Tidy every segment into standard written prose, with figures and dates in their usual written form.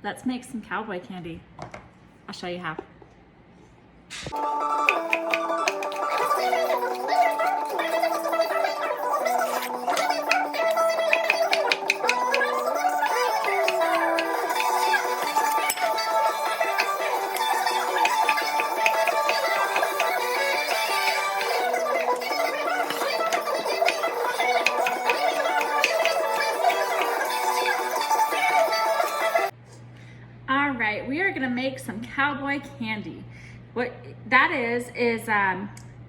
let's make some cowboy candy. I'll show you how. All right, we are gonna make some cowboy candy. What that is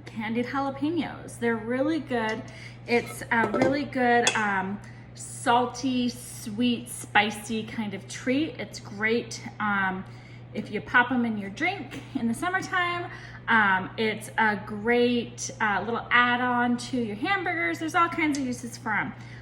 candied jalapenos. They're really good. It's a really good salty, sweet, spicy kind of treat. It's great if you pop them in your drink in the summertime. It's a great little add-on to your hamburgers. There's all kinds of uses for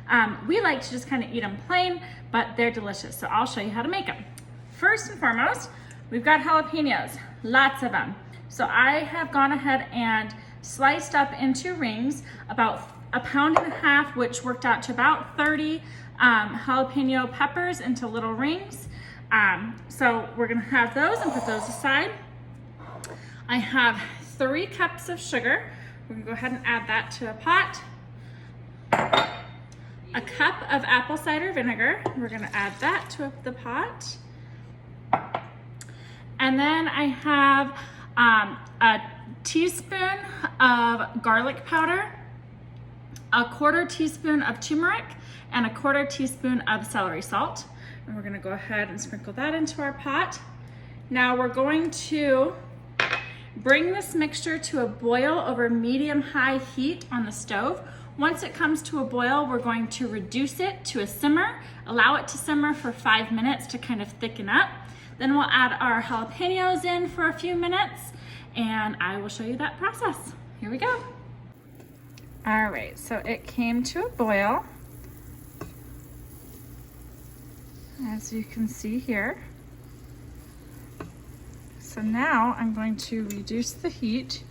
them. We like to just kind of eat them plain, but they're delicious. So I'll show you how to make them. First and foremost, we've got jalapenos, lots of them. So I have gone ahead and sliced up into rings about 1.5 pounds, which worked out to about 30 jalapeno peppers into little rings. So we're gonna have those and put those aside. I have 3 cups of sugar. We're gonna go ahead and add that to a pot. A cup of apple cider vinegar. We're gonna add that to the pot. And then I have a teaspoon of garlic powder, a 1/4 teaspoon of turmeric, and a 1/4 teaspoon of celery salt. And we're gonna go ahead and sprinkle that into our pot. Now we're going to bring this mixture to a boil over medium-high heat on the stove. Once it comes to a boil, we're going to reduce it to a simmer, allow it to simmer for 5 minutes to kind of thicken up. Then we'll add our jalapenos in for a few minutes and I will show you that process. Here we go. All right, so it came to a boil, as you can see here. So now I'm going to reduce the heat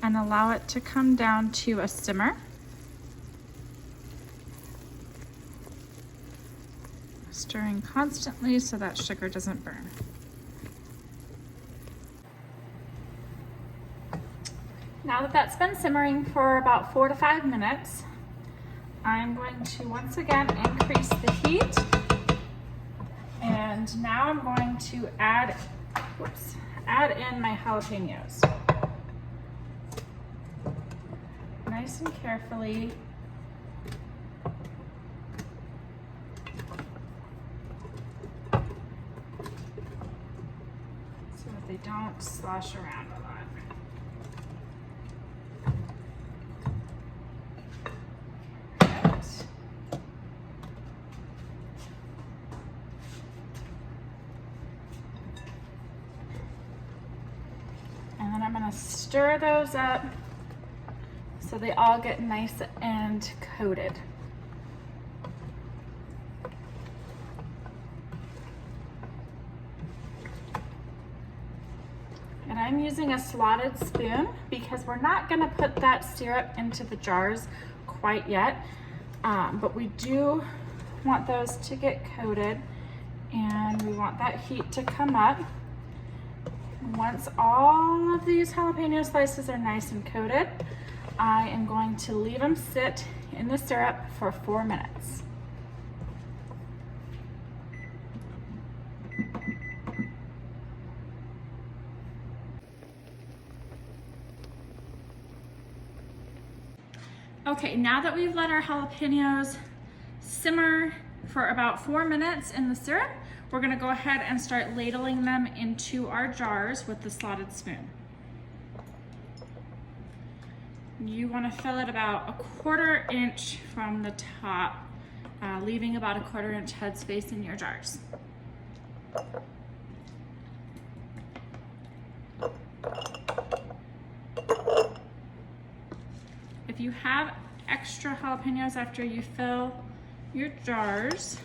and allow it to come down to a simmer. Stirring constantly so that sugar doesn't burn. Now that that's been simmering for about 4 to 5 minutes, I'm going to once again increase the heat. And now I'm going to add in my jalapenos. Nice and carefully. So that they don't slosh around a lot. And then I'm gonna stir those up so they all get nice and coated. And I'm using a slotted spoon because we're not gonna put that syrup into the jars quite yet, but we do want those to get coated and we want that heat to come up. Once all of these jalapeno slices are nice and coated, I am going to leave them sit in the syrup for 4 minutes. Okay, now that we've let our jalapenos simmer for about 4 minutes in the syrup, we're gonna go ahead and start ladling them into our jars with the slotted spoon. You wanna fill it about 1/4 inch from the top, leaving about 1/4 inch headspace in your jars. If you have extra jalapenos after you fill your jars,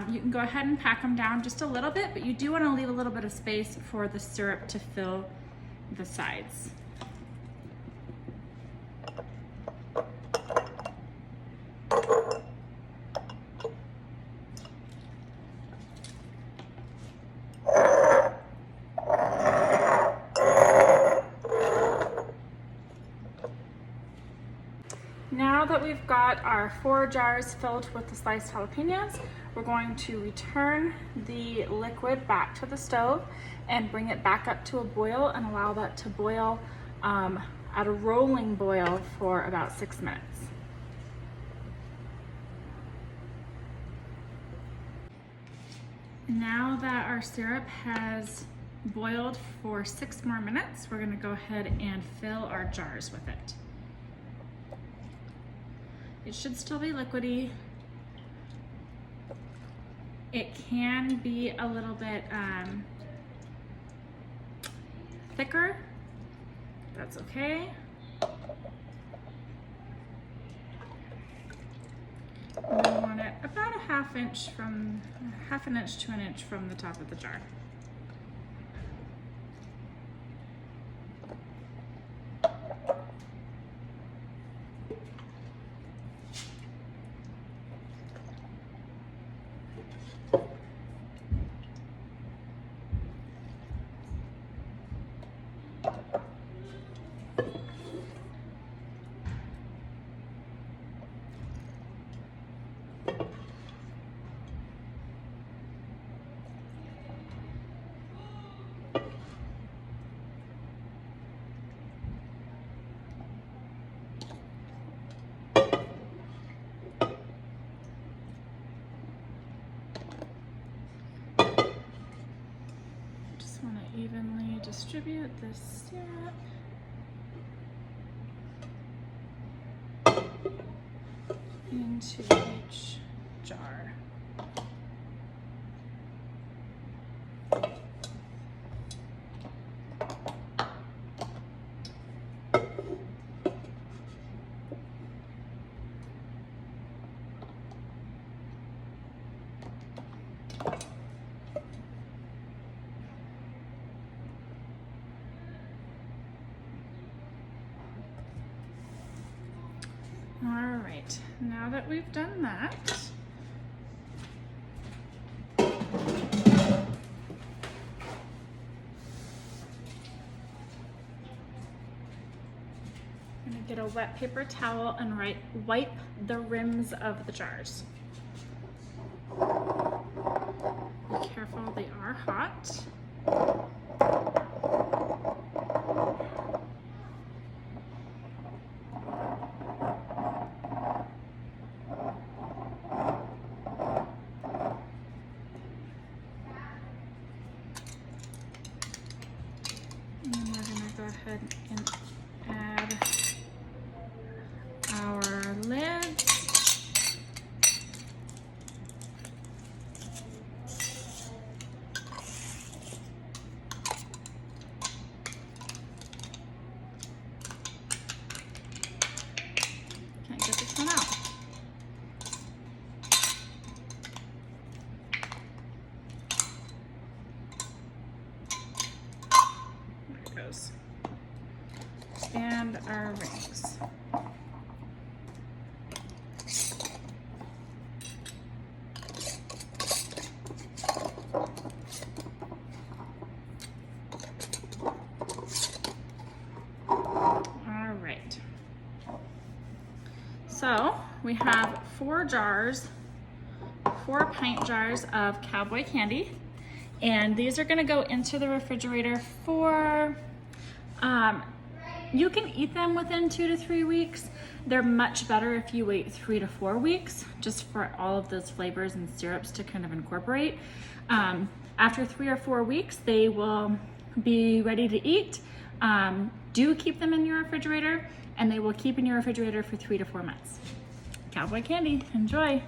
you can go ahead and pack them down just a little bit, but you do want to leave a little bit of space for the syrup to fill the sides. Now that we've got our 4 jars filled with the sliced jalapenos, we're going to return the liquid back to the stove and bring it back up to a boil and allow that to boil at a rolling boil for about 6 minutes. Now that our syrup has boiled for 6 more minutes, we're going to go ahead and fill our jars with it. It should still be liquidy. It can be a little bit thicker. That's okay. We want it about a half an inch to an inch from the top of the jar. Evenly distribute this syrup. Into each jar. All right, now that we've done that, I'm gonna get a wet paper towel and wipe the rims of the jars. Be careful, they are hot. And then we're gonna go ahead and add our lids. Can't get this one out. And our rings. All right. So we have 4 pint jars of Cowboy Candy, and these are going to go into the refrigerator for you can eat them within 2 to 3 weeks. They're much better if you wait 3 to 4 weeks, just for all of those flavors and syrups to kind of incorporate. After 3 or 4 weeks, they will be ready to eat. Do keep them in your refrigerator, and they will keep in your refrigerator for 3 to 4 months. Cowboy Candy, enjoy.